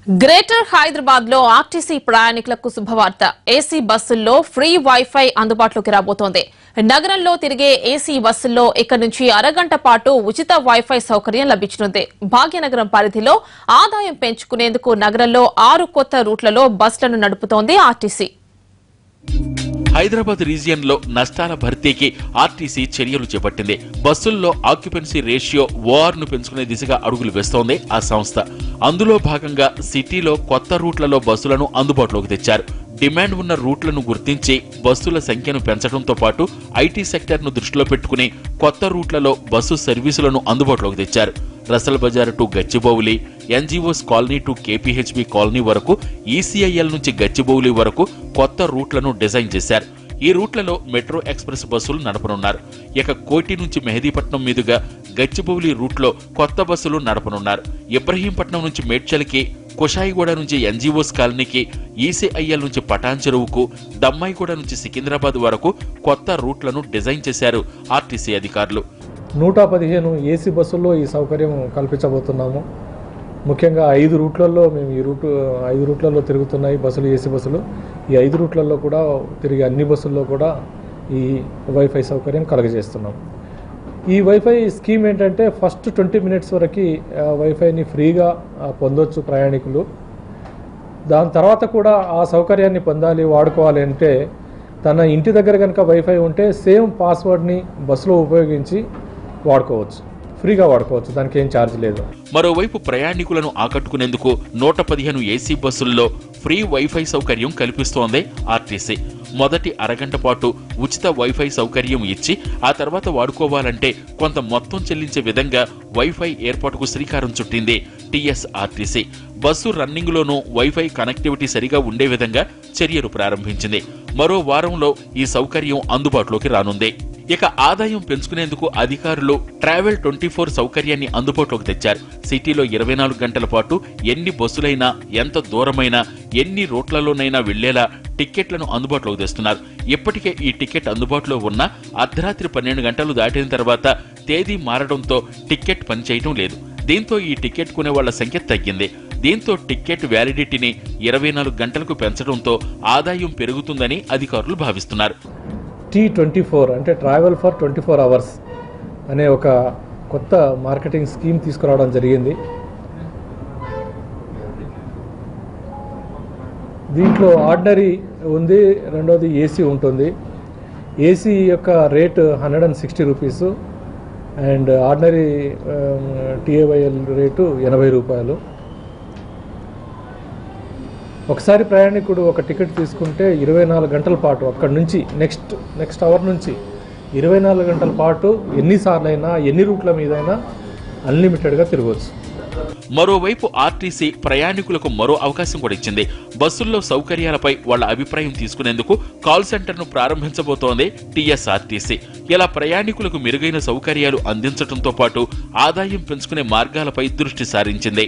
Greater Hyderabad లో RTC ప్రయాణికులకు శుభవార్త. ఏసీ బస్సుల్లో ఫ్రీ వైఫై అందుబాటులోకి రాబోతోంది. నగరంలో తిరిగే ఏసీ బస్సుల్లో ఇక్కడి నుంచి అరగంట పాటు ఉచిత వైఫై సౌకర్యం లభించనుంది. భాగ్యనగరం పరిధిలో ఆదాయం పెంచుకునేందుకు నగరంలో 6 కొత్త రూట్లలో బస్సులను నడుపుతోంది ఆర్టీసీ. హైదరాబాద్ రీజియన్ లో నష్టాల భర్తీకి ఆర్టీసీ చర్యలు చేపట్టింది. బస్సుల్లో ఆక్యుపెన్సీ రేషియో ఓఆర్ ను పెంచుకునే దిశగా అడుగులు వేస్తోంది ఆ సంస్థ. అందులో భాగంగా సిటీలో కొత్త రూట్లలో బస్సులను అందుబాటులోకి తెచ్చారు. డిమాండ్ ఉన్న రూట్లను గుర్తించి బస్సుల సంఖ్యను పెంచడంతో పాటు ఐటీ సెక్టర్ ను దృష్టిలో పెట్టుకుని కొత్త రూట్లలో బస్సు సర్వీసులను అందుబాటులోకి తెచ్చారు. Rasal Bazar to Gachibowli, NGOs colony to KPHB colony వరకు, ఈసీఐఎల్ నుంచి గచ్చిబౌలి వరకు కొత్త రూట్లను డిజైన్ చేశారు. ఈ రూట్లలో మెట్రో ఎక్స్ప్రెస్ బస్సులు నడపనున్నారు. ఇక కోటి నుంచి మెహదీపట్నం మీదుగా గచ్చిబౌలి రూట్లో కొత్త బస్సులు నడపనున్నారు. ఇబ్రహీంపట్నం నుంచి మేడ్చల్కి, కుషాయిగూడ నుంచి ఎన్జీఓస్ కాలనీకి, ఈసీఐఎల్ నుంచి పటాన్ చెరువుకు, దమ్మాయిగూడ నుంచి సికింద్రాబాద్ వరకు కొత్త రూట్లను డిజైన్ చేశారు ఆర్టీసీ అధికారులు. 115 ఏసీ బస్సుల్లో ఈ సౌకర్యం కల్పించబోతున్నాము. ముఖ్యంగా 5 రూట్లలో మేము 5 రూట్లలో తిరుగుతున్నాయి బస్సులు, ఏసీ బస్సులు. ఈ 5 రూట్లలో కూడా తిరిగే అన్ని బస్సుల్లో కూడా ఈ వైఫై సౌకర్యం కలుగజేస్తున్నాం. ఈ వైఫై స్కీమ్ ఏంటంటే ఫస్ట్ 20 మినిట్స్ వరకు వైఫైని ఫ్రీగా పొందొచ్చు ప్రయాణికులు. దాని తర్వాత కూడా ఆ సౌకర్యాన్ని పొందాలి, వాడుకోవాలి అంటే తన ఇంటి దగ్గర కనుక వైఫై ఉంటే సేమ్ పాస్వర్డ్ని బస్సులో ఉపయోగించి వాడుకోవచ్చు, ఫ్రీగా వాడుకోవచ్చు, దానికి ఏం ఛార్జ్ లేదు. మరోవైపు ప్రయాణికులను ఆకట్టుకునేందుకు 115 ఏసీ బస్సుల్లో ఫ్రీ వైఫై సౌకర్యం కల్పిస్తోంది ఆర్టీసీ. మొదటి అరగంట పాటు ఉచిత వైఫై సౌకర్యం ఇచ్చి ఆ తర్వాత వాడుకోవాలంటే కొంత మొత్తం చెల్లించే విధంగా వైఫై ఏర్పాటుకు శ్రీకారం చుట్టింది టీఎస్ఆర్టీసీ. బస్సు రన్నింగ్లోనూ వైఫై కనెక్టివిటీ సరిగా ఉండే విధంగా చర్యలు ప్రారంభించింది. మరో వారంలో ఈ సౌకర్యం అందుబాటులోకి రానుంది. ఇక ఆదాయం పెంచుకునేందుకు అధికారులు ట్రావెల్ 24 సౌకర్యాన్ని అందుబాటులోకి తెచ్చారు. సిటీలో 24 గంటల పాటు ఎన్ని బస్సులైనా, ఎంత దూరమైనా, ఎన్ని రూట్లలోనైనా వెళ్లేలా టిక్కెట్లను అందుబాటులోకి తెస్తున్నారు. ఇప్పటికే ఈ టికెట్ అందుబాటులో ఉన్న అర్ధరాత్రి 12 గంటలు దాటిన తర్వాత తేదీ మారడంతో టిక్కెట్ పనిచేయడం లేదు. దీంతో ఈ టికెట్ కొనే వాళ్ల సంఖ్య తగ్గింది. దీంతో టికెట్ వ్యాలిడిటీని 24 గంటలకు పెంచడంతో ఆదాయం పెరుగుతుందని అధికారులు భావిస్తున్నారు. T24 అంటే ట్రావెల్ ఫర్ 24 అవర్స్ అనే ఒక కొత్త మార్కెటింగ్ స్కీమ్ తీసుకురావడం జరిగింది. దీంట్లో ఆర్డినరీ ఉంది, రెండోది ఏసీ ఉంటుంది. ఏసీ యొక్క rate 160 rupees and ordinary TAYL rate 80 రూపాయలు. ఒకసారి ప్రయాణికుడు ఒక టికెట్ తీసుకుంటే 24 గంటల పాటు అక్కడి నుంచి నెక్స్ట్ అవర్ నుంచి 24 గంటల పాటు ఎన్నిసార్లైనా, ఎన్ని రూట్ల మీదైనా అన్లిమిటెడ్గా తిరగవచ్చు. మరోవైపు ఆర్టీసీ ప్రయాణికులకు మరో అవకాశం కూడా ఇచ్చింది. బస్సుల్లో సౌకర్యాలపై వాళ్ల అభిప్రాయం తీసుకునేందుకు కాల్ సెంటర్ను ప్రారంభించబోతోంది టీఎస్ఆర్టీసీ. ఇలా ప్రయాణికులకు మెరుగైన సౌకర్యాలు అందించడంతో పాటు ఆదాయం పెంచుకునే మార్గాలపై దృష్టి సారించింది.